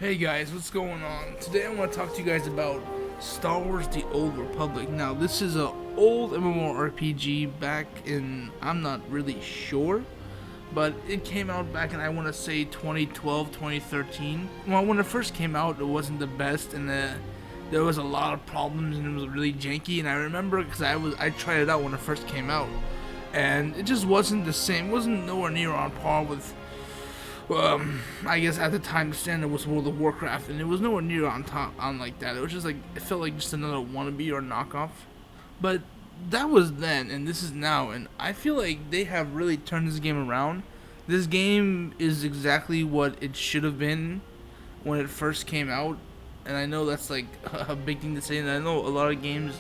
Hey guys, what's going on? Today I want to talk to you guys about Star Wars The Old Republic. Now, this is a old MMORPG back in, I'm not really sure, but it came out back in, I want to say 2012, 2013. Well, when it first came out, it wasn't the best, and there was a lot of problems, and it was really janky, and I remember because I tried it out when it first came out, and it just wasn't the same, wasn't nowhere near on par with I guess at the time the standard was World of Warcraft, and it was nowhere near on top on like that. It was just like, it felt like just another wannabe or knockoff. But that was then, and this is now, and I feel like they have really turned this game around. This game is exactly what it should have been when it first came out, and I know that's like a big thing to say, and I know a lot of games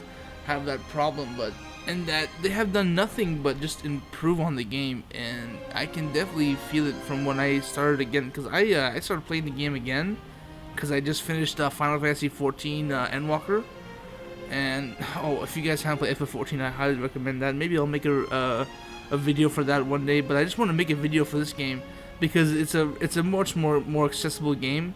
have that problem, but and that they have done nothing but just improve on the game, and I can definitely feel it from when I started again, because I started playing the game again because I just finished Final Fantasy 14 Endwalker, and if you guys haven't played FF14, I highly recommend that. Maybe I'll make a video for that one day, but I just want to make a video for this game because it's a much more accessible game,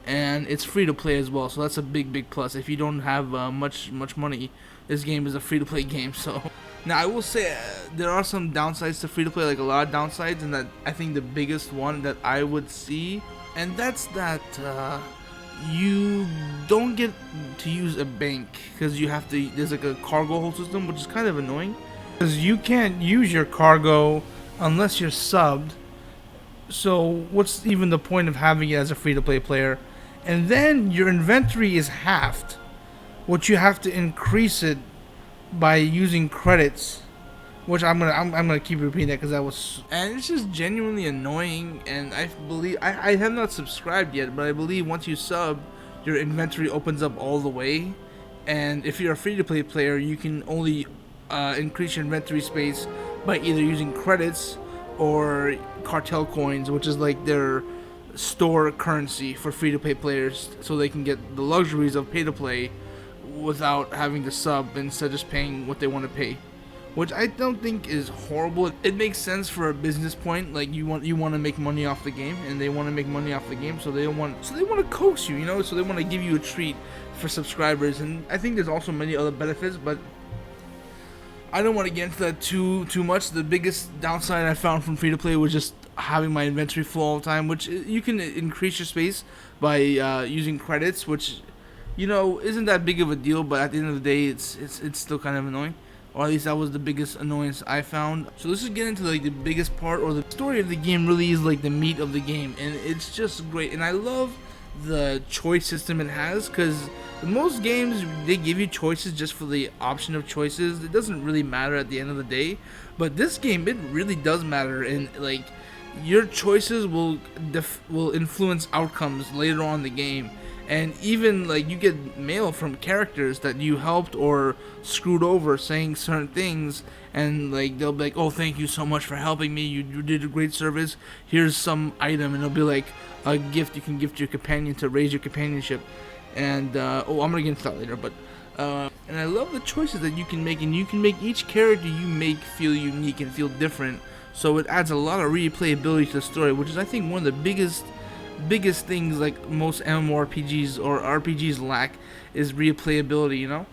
and it's free to play as well, so that's a big plus. If you don't have much money, this game is a free to play game. So now I will say there are some downsides to free to play, like a lot of downsides, and that I think the biggest one that I would see, and that's that you don't get to use a bank because you have to. There's like a cargo hold system, which is kind of annoying because you can't use your cargo unless you're subbed. So what's even the point of having it as a free to play player? And then your inventory is halved, which you have to increase it by using credits, which I'm gonna keep repeating that because that was, and it's just genuinely annoying. And I believe I have not subscribed yet, but I believe once you sub, your inventory opens up all the way, and if you're a free to play player, you can only increase your inventory space by either using credits or cartel coins, which is like their store currency for free to play players, so they can get the luxuries of pay to play without having to sub, instead of just paying what they want to pay, which I don't think is horrible. It makes sense for a business point, like you want to make money off the game, and they want to make money off the game, so they want to coax you, so they want to give you a treat for subscribers. And I think there's also many other benefits, but I don't want to get into that too much. The biggest downside I found from free to play was just having my inventory full all the time, which you can increase your space by using credits, which isn't that big of a deal, but at the end of the day, it's still kind of annoying, or at least that was the biggest annoyance I found. So let's just get into like the biggest part, or the story of the game really is like the meat of the game, and it's just great. And I love the choice system it has, because in most games they give you choices just for the option of choices. It doesn't really matter at the end of the day, but this game, it really does matter, and like your choices will influence outcomes later on in the game. And even like you get mail from characters that you helped or screwed over, saying certain things, and like they'll be like, "Oh, thank you so much for helping me. You did a great service. Here's some item," and it'll be like a gift you can give to your companion to raise your companionship. And I'm gonna get into that later, but and I love the choices that you can make, and you can make each character you make feel unique and feel different. So it adds a lot of replayability to the story, which is, I think, one of the biggest things like most MMORPGs or RPGs lack, is replayability.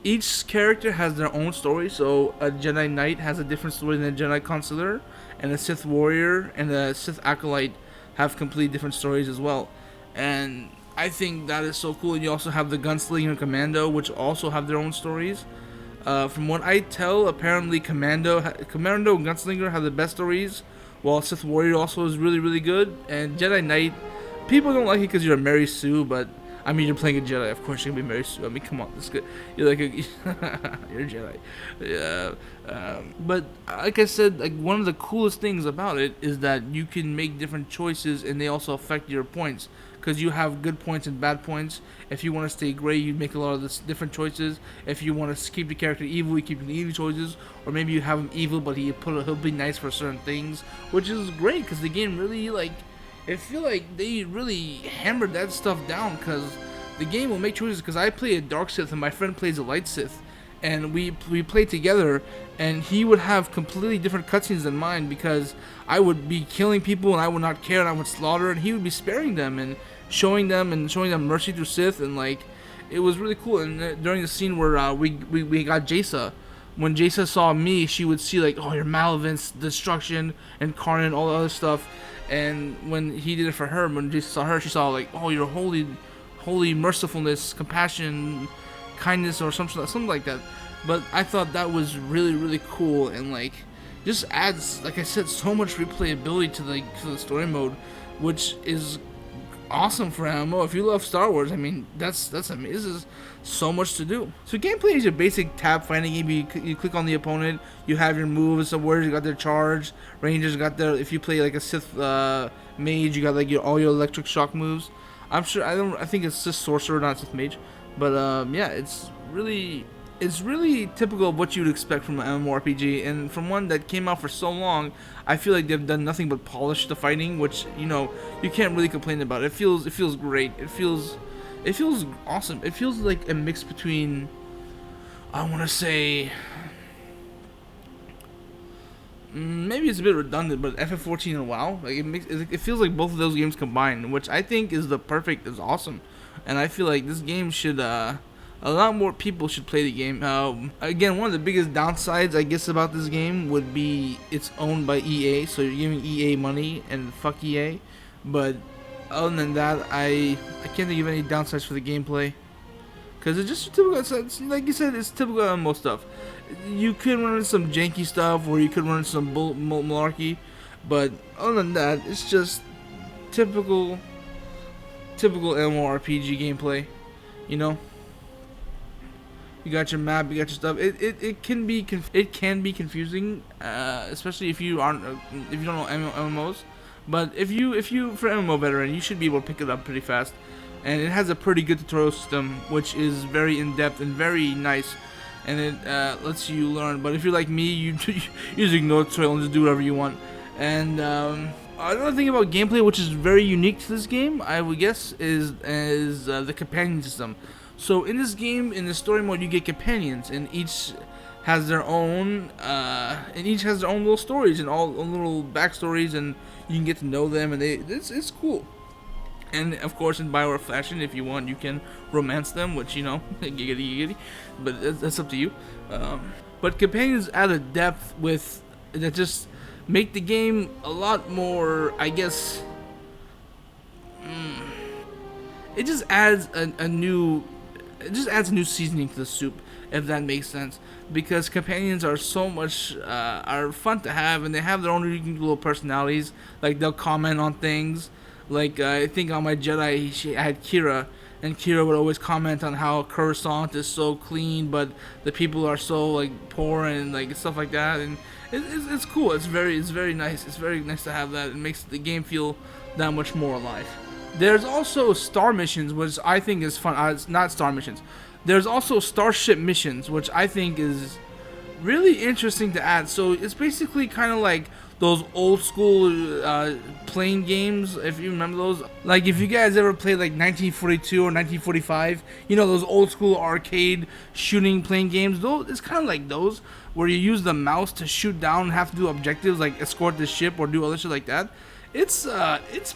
Each character has their own story. So a Jedi Knight has a different story than a Jedi Consular, and a Sith Warrior and a Sith Acolyte have completely different stories as well. And I think that is so cool. And you also have the Gunslinger and Commando, which also have their own stories. From what I tell, apparently Commando and Gunslinger have the best stories, while Sith Warrior also is really good. And Jedi Knight, people don't like it because you're a Mary Sue, but I mean, you're playing a Jedi, of course you're gonna be Mary Sue. I mean, come on, that's good. You're like you're a Jedi. Yeah. But like I said, like one of the coolest things about it is that you can make different choices, and they also affect your points, because you have good points and bad points. If you want to stay gray, you make a lot of this different choices. If you want to keep the character evil, you keep the evil choices. Or maybe you have him evil, but he'll be nice for certain things, which is great, because the game really, like, I feel like they really hammered that stuff down, because the game will make choices. Because I play a Dark Sith and my friend plays a Light Sith, and we played together, and he would have completely different cutscenes than mine because I would be killing people and I would not care and I would slaughter, and he would be sparing them and showing them mercy through Sith, and like it was really cool. And during the scene where we got Jaisa, when Jaisa saw me, she would see like, oh, your malevolence, destruction, incarnate, all the other stuff. And when he did it for her, when Jaisa saw her, she saw like, oh, your holy mercifulness, compassion, kindness, or something like that. But I thought that was really, really cool, and like just adds, like I said, so much replayability to the story mode, which is awesome for MMO. If you love Star Wars, I mean, that's amazing. There's so much to do. So gameplay is your basic tab fighting game. You click on the opponent, you have your moves. So warriors got their charge, rangers got their. If you play like a Sith mage, you got like all your electric shock moves. I think it's just sorcerer, not Sith mage. But yeah, it's really typical of what you'd expect from an MMORPG, and from one that came out for so long, I feel like they've done nothing but polish the fighting, which you can't really complain about. It feels great. It feels awesome. It feels like a mix between, I want to say, maybe it's a bit redundant, but FF14 and WoW, like it feels like both of those games combined, which I think is awesome. And I feel like this game should, a lot more people should play the game. Again, one of the biggest downsides, I guess, about this game would be it's owned by EA, so you're giving EA money, and fuck EA. But other than that, I can't think of any downsides for the gameplay. Because it's just typical, like you said, it's typical MMO stuff. You could run into some janky stuff, or you could run into some malarkey. But other than that, it's just typical MMORPG gameplay, You got your map, you got your stuff. It can be confusing, especially if you don't know MMOs. But if you for MMO veteran, you should be able to pick it up pretty fast. And it has a pretty good tutorial system, which is very in depth and very nice, and it lets you learn. But if you're like me, you just ignore the tutorial and just do whatever you want. And another thing about gameplay, which is very unique to this game, I would guess, is the companion system. So in this game, in the story mode, you get companions, and each has their own, little stories and all little backstories, and you can get to know them, and it's cool. And of course, in Bioware fashion, if you want, you can romance them, which giggity, but that's up to you. But companions add a depth that just make the game a lot more, I guess. It just adds a new seasoning to the soup, if that makes sense. Because companions are so much are fun to have, and they have their own unique little personalities. Like they'll comment on things. Like I think on my Jedi, I had Kira, and Kira would always comment on how Coruscant is so clean, but the people are so like poor and like stuff like that. And it's cool. It's very nice. It's very nice to have that. It makes the game feel that much more alive. There's also star missions, which I think is fun. It's not star missions. There's also starship missions, which I think is really interesting to add. So it's basically kind of like those old school plane games, if you remember those. Like if you guys ever played like 1942 or 1945, those old school arcade shooting plane games. It's kind of like those, where you use the mouse to shoot down and have to do objectives like escort the ship or do other shit like that. It's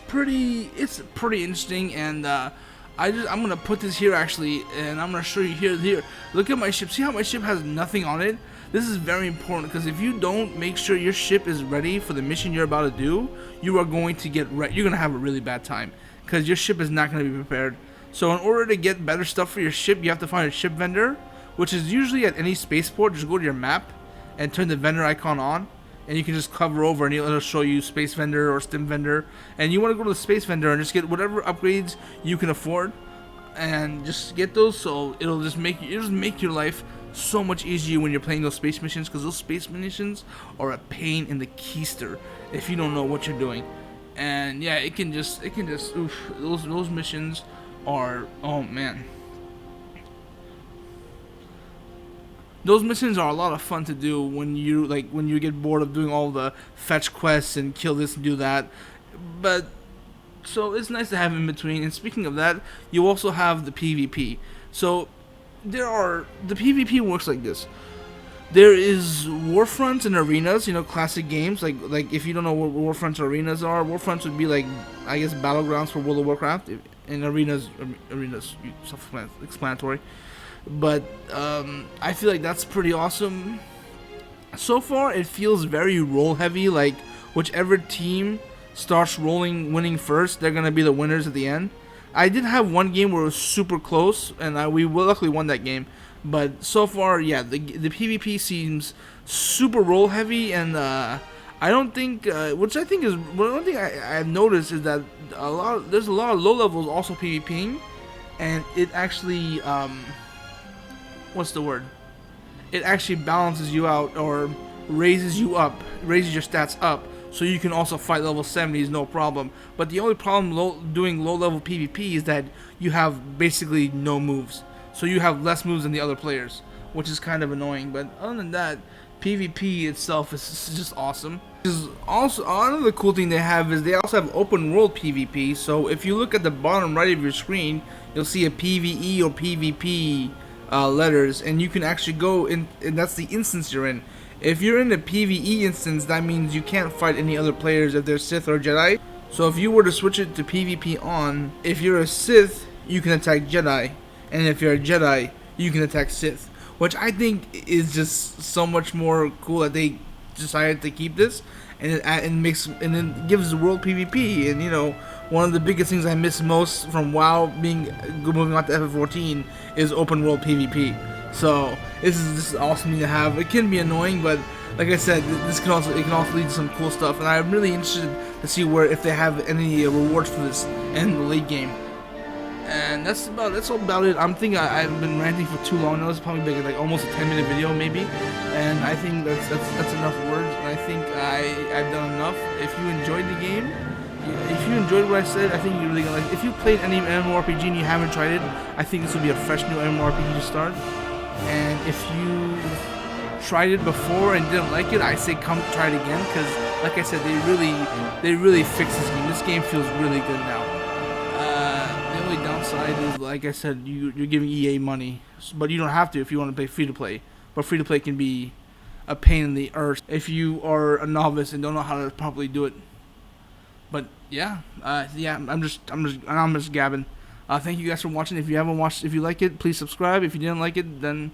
pretty interesting, and I'm gonna put this here actually, and I'm gonna show you here. Look at my ship. See how my ship has nothing on it? This is very important, because if you don't make sure your ship is ready for the mission you're about to do, you are going to you're gonna have a really bad time, because your ship is not gonna be prepared. So in order to get better stuff for your ship, you have to find a ship vendor, which is usually at any spaceport. Just go to your map and turn the vendor icon on, and you can just cover over, and it'll show you space vendor or stim vendor. And you want to go to the space vendor and just get whatever upgrades you can afford, and just get those. So it'll just make your life so much easier when you're playing those space missions, because those space missions are a pain in the keister if you don't know what you're doing. And yeah, it can just oof, those missions are, oh man. Those missions are a lot of fun to do when you get bored of doing all the fetch quests and kill this and do that. But so it's nice to have in between. And speaking of that, you also have the PvP. So the PvP works like this. There is Warfronts and arenas, classic games. Like if you don't know what Warfronts or arenas are, Warfronts would be like, I guess, battlegrounds for World of Warcraft. And arenas, self-explanatory. But I feel like that's pretty awesome. So far, it feels very roll heavy. Like whichever team starts winning first, they're gonna be the winners at the end. I did have one game where it was super close, and we luckily won that game. But so far, yeah, the PvP seems super roll heavy, and I don't think, which I think is one thing I've noticed is that there's a lot of low levels also PvPing, and it actually what's the word? It actually balances you out or raises your stats up, so you can also fight level 70s no problem. But the only problem doing low level PvP is that you have basically no moves. So you have less moves than the other players, which is kind of annoying. But other than that, PvP itself is just awesome. Also, another cool thing they have is they also have open world PvP. So if you look at the bottom right of your screen, you'll see a PvE or PvP letters, and you can actually go in, and that's the instance you're in. If you're in a PvE instance, that means you can't fight any other players if they're Sith or Jedi. So if you were to switch it to PvP on, if you're a Sith, you can attack Jedi. And if you're a Jedi, you can attack Sith, which I think is just so much more cool that they decided to keep this, and it gives the world PvP. And one of the biggest things I miss most from WoW moving on to FF14 is open world PvP. So this is awesome thing to have. It can be annoying, but like I said, it can also lead to some cool stuff. And I'm really interested to see if they have any rewards for this in the late game. And that's all about it. I'm thinking I've been ranting for too long now. It's probably been like almost a 10-minute video maybe, and I think that's enough words. And I think I've done enough. If you enjoyed the game, if you enjoyed what I said, I think you're really gonna like it. If you played any MMORPG and you haven't tried it, I think this will be a fresh new MMORPG to start. And if you tried it before and didn't like it, I say come try it again, because like I said, they really fixed this game. This game feels really good now. The only downside is, like I said, you're giving EA money, but you don't have to if you want to play free to play. But free to play can be a pain in the earth if you are a novice and don't know how to properly do it. But yeah, I'm just gabbing. Thank you guys for watching. If you haven't watched, if you like it, please subscribe. If you didn't like it, then